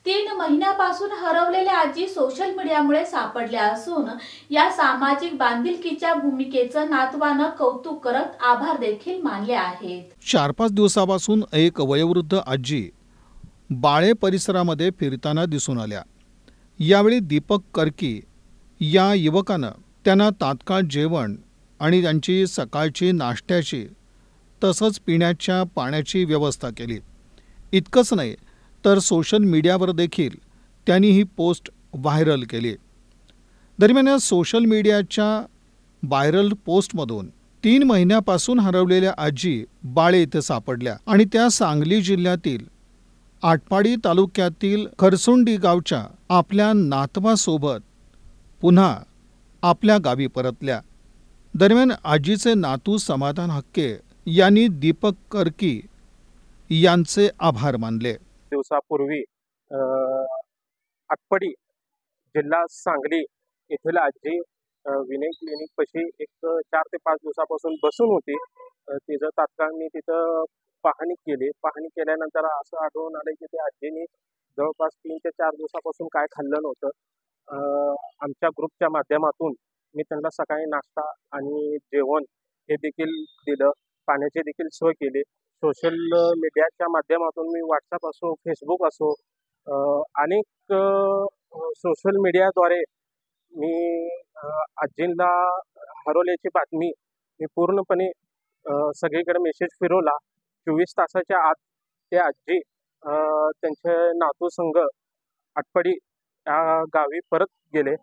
3 महिन्यापासून हरवलेल्या आजी सोशल मीडियामुळे सापडल्या असून या सामाजिक बांधिलकीच्या भूमिकेचं नातवानं कौतुक करत आभार देखील मानले आहेत. 4-5 दिवसापासून एक वयोवृद्ध आजी बाळे परिसरामध्ये फिरताना दिसून आल्या. यावेळी दीपक कर्की या युवकानं त्यांना तात्काळ जेवण आणि त्यांची सकाळची नाश्त्याची तसंच पिण्याच्या पाण्याची व्यवस्था केली. इतकंच नाही तर सोशल मीडियावर देखील त्यांनी ही पोस्ट व्हायरल केली. दरम्यान या सोशल मीडियाच्या व्हायरल पोस्टमधून 3 महिन्यापासून हरवलेल्या आजी बाळे इथे सापडल्या आणि त्या सांगली जिल्ह्यातील आटपाडी तालुक्यातील खरसुंडी गावच्या आपल्या नातवासोबत पुन्हा आपल्या गावी परतल्या. दरम्यान आजीचे नातू समाधान हक्के यांनी दीपक कर्की यांचे आभार मानले. दिवसापूर्वी आटपाडी जिल्हा सांगली येथील आजी विनय क्लिनिक पाशी एक 4 ते 5 दिवसापासून बसून होती. तिचं तात्काळ मी तिथं पाहणी केली. पाहणी केल्यानंतर असं आढळून आलं की त्या आजीने जवळपास 3 ते 4 दिवसापासून काय खाल्लं नव्हतं. आमच्या ग्रुपच्या माध्यमातून मी त्यांना सकाळी नाश्ता आणि जेवण हे देखील दिलं. पाण्याची देखील सोय केली. सोशल मीडियाच्या माध्यमातून मी व्हॉट्सअप असो, फेसबुक असो, अनेक सोशल मीडियाद्वारे मी आजींना हरवल्याची बातमी मी पूर्णपणे सगळीकडे मेसेज फिरवला. 24 तासाच्या आत ते आजी त्यांचे नातू संघ आटपाडी या गावी परत गेले.